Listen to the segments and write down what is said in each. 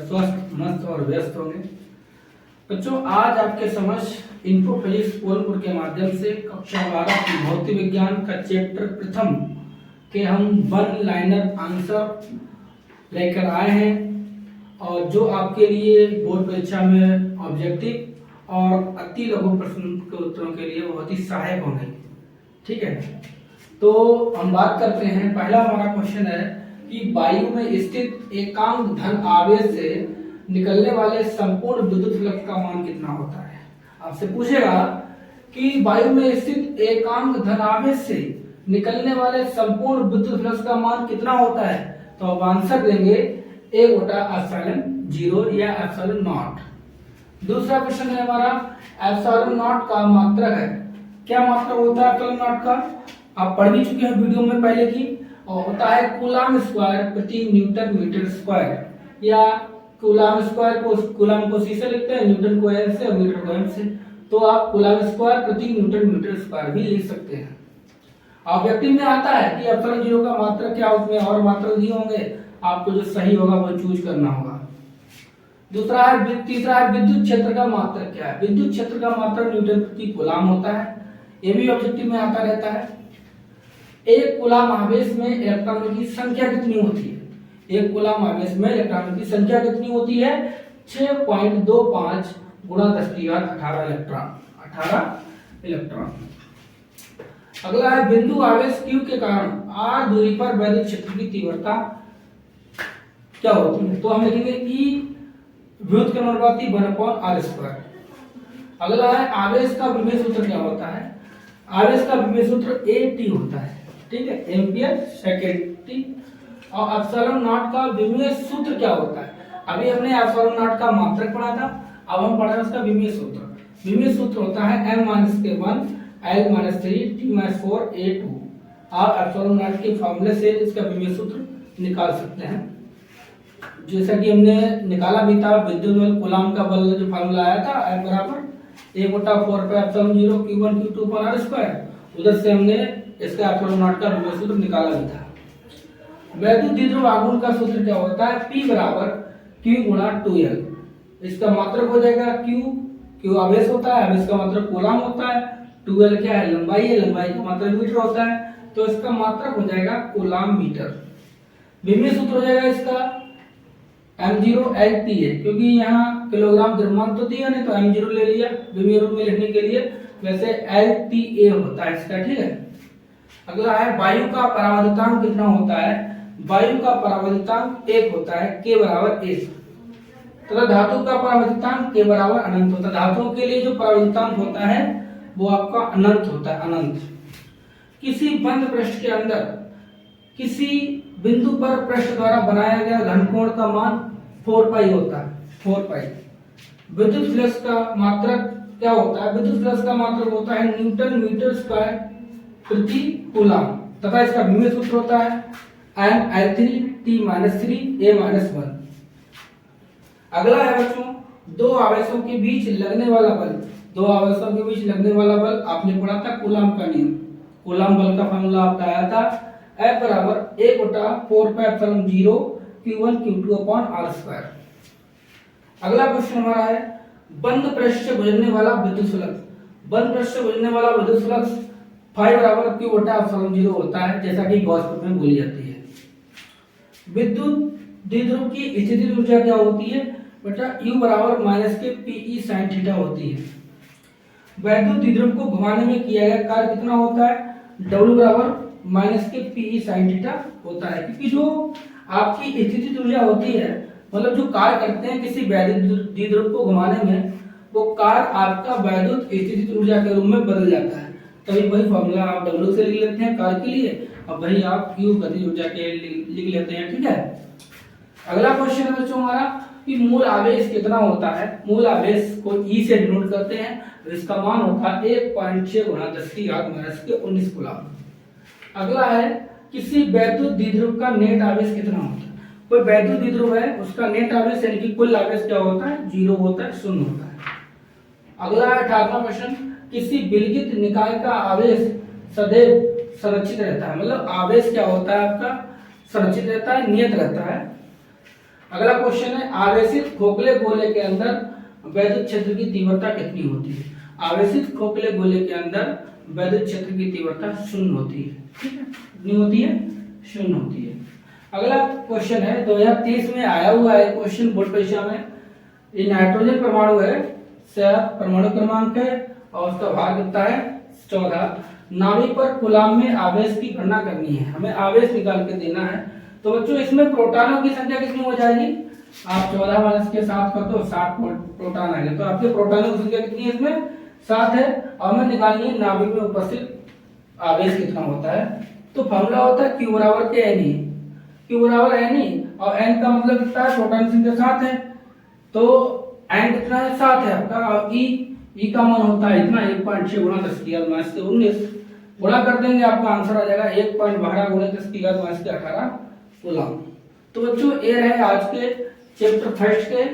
स्वस्थ, मस्त और व्यस्त होंगे। बच्चों, आज आपके समक्ष इन्फो फिजिक्स बोलपुर के माध्यम से कक्षा 12 की भौतिक विज्ञान का चैप्टर प्रथम के हम वन लाइनर आंसर लेकर आए हैं, और जो आपके लिए बोर्ड परीक्षा में ऑब्जेक्टिव और अति लघु प्रश्न के उत्तरों के लिए बहुत ही सहायक होंगे। ठीक है, तो हम बात करते हैं। पहला हमारा क्वेश्चन है कि वायु में स्थित एकांक धन आवेश से निकलने वाले संपूर्ण विद्युत फ्लक्स का मान कितना होता है। आपसे पूछेगा कि वायु में स्थित एकांक धन आवेश से निकलने वाले संपूर्ण विद्युत फ्लक्स का मान कितना होता है, तो आप आंसर देंगे 1/ε0 या ε0। दूसरा क्वेश्चन है हमारा, ε0 का मात्रक है। क्या मात्रक होता है ε0 का, आप पढ़ भी चुके हैं वीडियो में पहले की, और होता है कूलम स्क्वायर प्रति न्यूटन मीटर स्क्वायर, या कूलम स्क्वायर को कूलम को सी से लिखते हैं, न्यूटन को एन से और मीटर को एम से, तो आप कूलम स्क्वायर प्रति न्यूटन मीटर स्क्वायर भी लिख सकते हैं। ऑब्जेक्टिव में आता है कि ε0 का मात्रक क्या, उसमें और मात्रक दिए होंगे, आपको जो सही होगा वो चूज करना होगा। तीसरा है विद्युत क्षेत्र का मात्रक क्या है। विद्युत क्षेत्र का मात्रक न्यूटन प्रति कूलम होता है, ये भी ऑब्जेक्टिव में आता रहता है। एक कूलम आवेश में इलेक्ट्रॉनों की संख्या कितनी होती है। एक कूलम आवेश में इलेक्ट्रॉनों की संख्या कितनी होती है, 6.25 गुणा 10⁻18 इलेक्ट्रॉन। अगला है बिंदु आवेश Q के कारण r दूरी पर वैद्युत क्षेत्र की तीव्रता क्या होती है, तो हम लिखेंगे E विद्युत के अनुपाती 1/r²। अगला है आवेश का विभव सूत्र क्या होता है। आवेश का विभव सूत्र AT होता है, ठीक है, एम्पियर सेकेंड टी। और ε0 का विभव सूत्र क्या होता है, अभी हमने ε0 का मात्रक पढ़ा था, अब हम पढ़ रहे हैं उसका विभव सूत्र। विभव सूत्र होता है m-k1 l-3 t-4 a2। आप ε0 के फॉर्मूले से इसका विभव सूत्र निकाल सकते हैं, जैसा कि हमने निकाला भी था विद्युत बल कूलम का बल जो फार्मूला आया था F बराबर 1/4πε0 q1 q2 पर r²। उधर से हमने इसका ε0 का विभव सूत्र निकाला भी था। वैद्युत द्विध्रुव आघूर्ण का सूत्र क्या होता है, P बराबर q गुणा 2l। इसका मात्रक हो जाएगा q आवेश होता है, आवेश का मात्रक कूलम होता है, 2l क्या है, लंबाई है, लंबाई का मात्रक मीटर होता है, तो इसका मात्रक हो जाएगा कूलम मीटर। विभव सूत्र हो जाएगा इसका m0 LTA, क्योंकि यहाँ किलोग्राम द्रव्यमान तो दिया नहीं, तो m0 ले लिया विभव रूप में लिखने के लिए, वैसे LTA होता है इसका। ठीक है, अगला है वायु का परावर्तनांक कितना होता है। वायु का परावर्तनांक 1 होता है, k बराबर 1, तथा धातु का परावर्तनांक k बराबर अनंत होता है। धातुओं के लिए जो परावर्तनांक होता है वो आपका अनंत होता है, अनंत। किसी बंद पृष्ठ के अंदर किसी बिंदु पर पृष्ठ द्वारा बनाया गया घनकोण का मान 4π होता है, 4π। विद्युत फ्लक्स का मात्रक क्या होता है, विद्युत फ्लक्स का मात्रक होता है न्यूटन मीटर स्क्वायर प्रति कूलम, तथा इसका विभव सूत्र होता है m-l3 t-3 a-1। अगला है बच्चों, दो आवेशों के बीच लगने वाला बल। दो आवेशों के बीच लगने वाला बल आपने पढ़ा था कूलम का नियम, कूलम बल का फॉर्मूला आपका आया था F बराबर 1/4πε0 q1 q2 r²। अगला क्वेश्चन हमारा है बंद पृष्ठ से गुजरने वाला विद्युत फ्लक्स। बंद पृष्ठ से गुजरने वाला विद्युत फ्लक्स फाई बराबर q/ε0 होता है, जैसा कि गॉस में बोली जाती है। विद्युत द्विध्रुव की स्थितिज ऊर्जा क्या होती है बेटा, U बराबर -k Pe sin थीटा होती है। वैद्युत द्विध्रुव को घुमाने में किया गया कार्य कितना होता है, W बराबर -k Pe sin थीटा होता है, क्योंकि जो आपकी स्थितिज ऊर्जा होती है, मतलब जो कार्य करते हैं किसी वैद्युत द्विध्रुव को घुमाने में, वो कार्य आपका वैद्युत स्थितिज ऊर्जा के रूप में बदल जाता है। तभी वही फॉर्मूला आप W से लिख लेते हैं कार्य के लिए, और वही आप Q गतिज ऊर्जा के लिख लेते हैं। ठीक है, अगला क्वेश्चन है बच्चों हमारा कि मूल आवेश कितना होता है। मूल आवेश को E से डिनोट करते हैं, इसका मान होता है 1.6 गुणा 10⁻⁻19 कूलम। अगला है किसी वैद्युत द्विध्रुव का नेट आवेश कितना होता है। कोई वैद्युत द्विध्रुव है, उसका नेट आवेश यानी कि कुल आवेश क्या होता है, 0 होता है, 0 होता है। अगला है 18वां क्वेश्चन, किसी विलगित निकाय का आवेश सदैव संरक्षित रहता है। मतलब आवेश क्या होता है आपका, संरक्षित रहता है, नियत रहता है। अगला क्वेश्चन है आवेशित खोखले गोले के अंदर वैद्युत क्षेत्र की तीव्रता कितनी होती है। आवेशित खोखले गोले के अंदर वैद्युत क्षेत्र की तीव्रता 0 होती है। ठीक है, कितनी होती है? 0 होती है। अगला क्वेश्चन है 2023 में आया हुआ है क्वेश्चन बोर्ड परीक्षा में। ये नाइट्रोजन परमाणु है, 7 परमाणु क्रमांक है और उसका भार कितना है? 14। नाभिक पर कूलाम में आवेश की गणना करनी है, हमें आवेश निकाल के देना है। तो बच्चों इसमें प्रोटॉनों की संख्या कितनी हो जाएगी? आप 14 माइनस के 7 कर दो, 7 प्रोटॉन आएंगे। तो आपके प्रोटॉनों की संख्या कितनी है इसमें? 7 है। और हमें निकालनी है नाभिक में उपस्थित आवेश कितना होता है। तो फॉर्मूला होता है Q बराबर के Ne, Q बराबर Ne और N का मतलब कितना है? प्रोटॉन संख्या 7 है, तो N कितना है? 7 है आपका। और E का मान होता है इतना 1.6 गुणा 10 की घात माइनस 19 गुणा कर देंगे, आपका आंसर आ जाएगा 1.12 गुणा 10 की घात माइनस 18 कूलम। तो बच्चों ये रहे आज के चैप्टर फर्स्ट के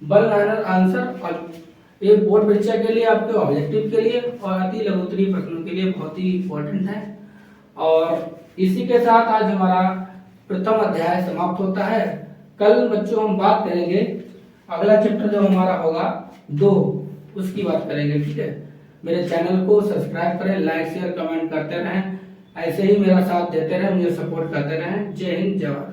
बल लाइनर आंसर। और ये बोर्ड परीक्षा के लिए, आपके ऑब्जेक्टिव के लिए और अति लघु उत्तरीय प्रश्नों के लिए बहुत ही इंपॉर्टेंट है। और इसी के साथ आज हमारा प्रथम अध्याय समाप्त होता है। कल बच्चों हम बात करेंगे, अगला चैप्टर जो हमारा होगा 2, उसकी बात करेंगे। ठीक है, मेरे चैनल को सब्सक्राइब करें, लाइक शेयर कमेंट करते रहें, ऐसे ही मेरा साथ देते रहें, मुझे सपोर्ट करते रहें। जय हिंद, जय भारत।